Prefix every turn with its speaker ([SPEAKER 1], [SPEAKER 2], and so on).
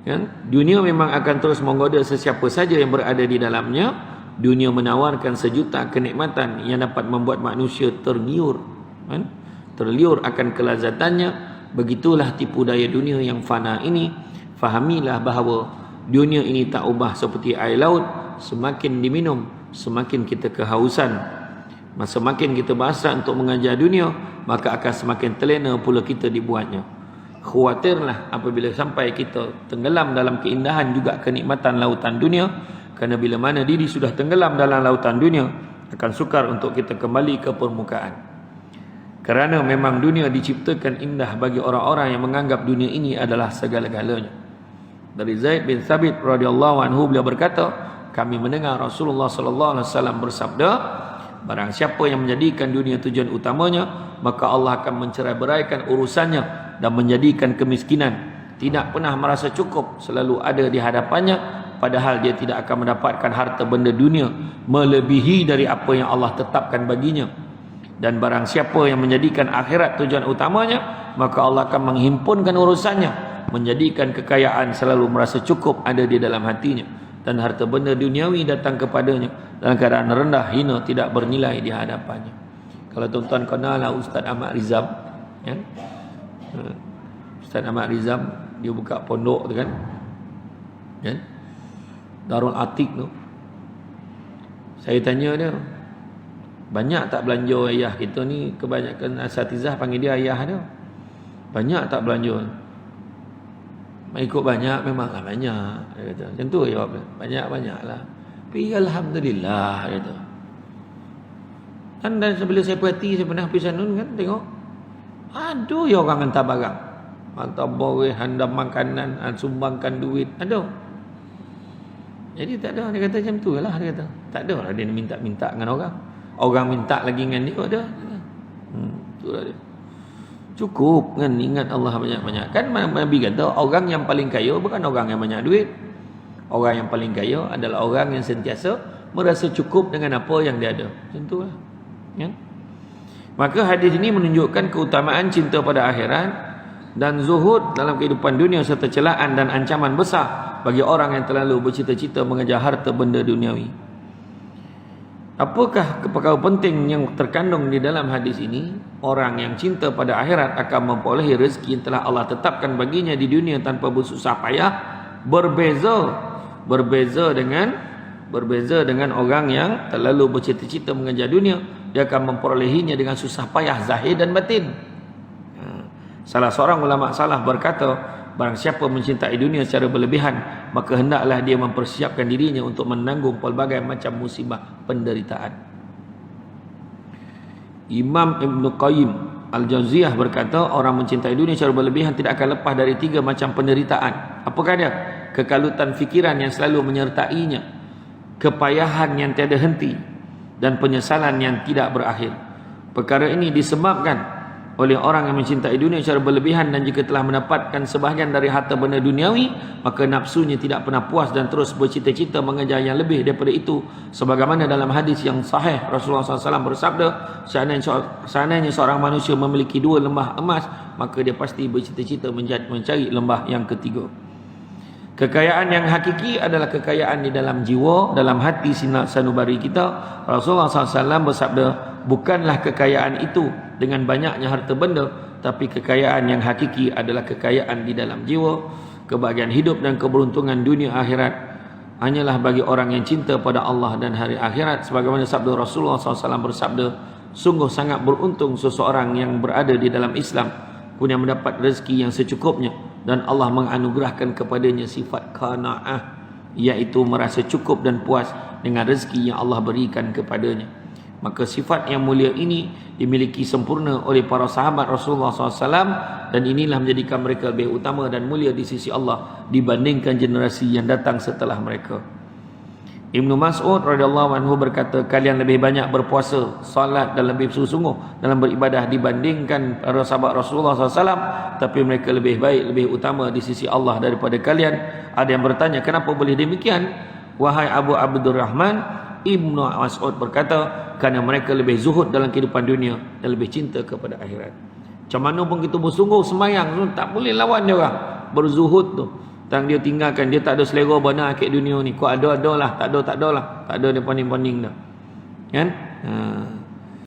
[SPEAKER 1] Kan? Dunia memang akan terus menggoda sesiapa saja yang berada di dalamnya. Dunia menawarkan sejuta kenikmatan yang dapat membuat manusia tergiur, kan? Terliur akan kelazatannya. Begitulah tipu daya dunia yang fana ini. Fahamilah bahawa dunia ini tak ubah seperti air laut. Semakin diminum, semakin kita kehausan. Semakin kita berhasrat untuk mengajar dunia, maka akan semakin terlena pula kita dibuatnya. Khawatirlah apabila sampai kita tenggelam dalam keindahan juga kenikmatan lautan dunia, kerana bila mana diri sudah tenggelam dalam lautan dunia, akan sukar untuk kita kembali ke permukaan. Kerana memang dunia diciptakan indah bagi orang-orang yang menganggap dunia ini adalah segala-galanya. Dari Zaid bin Thabit radhiyallahu anhu, beliau berkata, kami mendengar Rasulullah sallallahu alaihi wasallam bersabda, barang siapa yang menjadikan dunia tujuan utamanya, maka Allah akan mencerai-beraikan urusannya dan menjadikan kemiskinan. Tidak pernah merasa cukup, selalu ada di hadapannya, padahal dia tidak akan mendapatkan harta benda dunia melebihi dari apa yang Allah tetapkan baginya. Dan barang siapa yang menjadikan akhirat tujuan utamanya, maka Allah akan menghimpunkan urusannya, menjadikan kekayaan selalu merasa cukup ada di dalam hatinya, dan harta benda duniawi datang kepadanya dalam keadaan rendah, hina, tidak bernilai di hadapannya. Kalau tuan-tuan kenal lah Ustaz Ahmad Rizam, ya? Ustaz Ahmad Rizam, dia buka pondok tu kan, ya? Darul Atik tu. Saya tanya dia, banyak tak belanja ayah kita ni? Kebanyakan asatizah panggil dia ayah dia. Banyak tak belanja? Ikut banyak, memanglah banyak, dia kata. Macam tu jawab dia. Banyak-banyaklah. Tapi alhamdulillah, dia kata. Kan dan sebelum saya perhati, saya pernah pergi sana kan, tengok. Aduh, ya orang hantar barang. Hantar boreh, hantar makanan, sumbangkan duit. Aduh. Jadi tak ada, dia kata macam tu lah, dia kata. Tak ada lah dia minta-minta dengan orang. Orang minta lagi dengan dia, ada. Itulah dia. Cukup kan ingat Allah banyak-banyak. Kan Nabi kata orang yang paling kaya bukan orang yang banyak duit. Orang yang paling kaya adalah orang yang sentiasa merasa cukup dengan apa yang dia ada. Macam itulah. Ya. Maka hadis ini menunjukkan keutamaan cinta pada akhirat dan zuhud dalam kehidupan dunia serta celaan dan ancaman besar bagi orang yang terlalu bercita-cita mengejar harta benda duniawi. Apakah perkara penting yang terkandung di dalam hadis ini? Orang yang cinta pada akhirat akan memperolehi rezeki yang telah Allah tetapkan baginya di dunia tanpa bersusah payah. Berbeza dengan orang yang terlalu bercita-cita mengejar dunia. Dia akan memperolehinya dengan susah payah zahir dan batin. Salah seorang ulama salaf berkata, barang siapa mencintai dunia secara berlebihan, maka hendaklah dia mempersiapkan dirinya untuk menanggung pelbagai macam musibah penderitaan. Imam Ibn Qayyim Al-Jauziyah berkata, orang mencintai dunia secara berlebihan tidak akan lepas dari 3 macam penderitaan. Apakah dia? Kekalutan fikiran yang selalu menyertainya, kepayahan yang tiada henti, dan penyesalan yang tidak berakhir. Perkara ini disebabkan oleh orang yang mencintai dunia secara berlebihan, dan jika telah mendapatkan sebahagian dari harta benda duniawi, maka nafsunya tidak pernah puas dan terus bercita-cita mengejar yang lebih daripada itu. Sebagaimana dalam hadis yang sahih, Rasulullah SAW bersabda, seandainya seorang manusia memiliki 2 lembah emas, maka dia pasti bercita-cita mencari lembah yang ketiga. Kekayaan yang hakiki adalah kekayaan di dalam jiwa, dalam hati sanubari kita. Rasulullah SAW bersabda, bukanlah kekayaan itu dengan banyaknya harta benda, tapi kekayaan yang hakiki adalah kekayaan di dalam jiwa. Kebahagiaan hidup dan keberuntungan dunia akhirat hanyalah bagi orang yang cinta pada Allah dan hari akhirat. Sebagaimana sabda Rasulullah SAW bersabda, sungguh sangat beruntung seseorang yang berada di dalam Islam, punya mendapat rezeki yang secukupnya, dan Allah menganugerahkan kepadanya sifat qanaah, iaitu merasa cukup dan puas dengan rezeki yang Allah berikan kepadanya. Maka sifat yang mulia ini dimiliki sempurna oleh para sahabat Rasulullah SAW, dan inilah menjadikan mereka lebih utama dan mulia di sisi Allah dibandingkan generasi yang datang setelah mereka. Ibnu Mas'ud radhiyallahu anhu berkata, kalian lebih banyak berpuasa, salat dan lebih sungguh-sungguh dalam beribadah dibandingkan para sahabat Rasulullah SAW, tapi mereka lebih baik, lebih utama di sisi Allah daripada kalian. Ada yang bertanya, kenapa boleh demikian? Wahai Abu Abdurrahman, Ibnu Mas'ud berkata, kerana mereka lebih zuhud dalam kehidupan dunia dan lebih cinta kepada akhirat. Macam mana pun kita bersungguh sembahyang tu, tak boleh lawan dia orang berzuhud tu. Tang dia tinggalkan, dia tak ada selera benar akid dunia ni. Kau ada lah, tak ada lah. Tak ada dia poning-poning dah. Kan?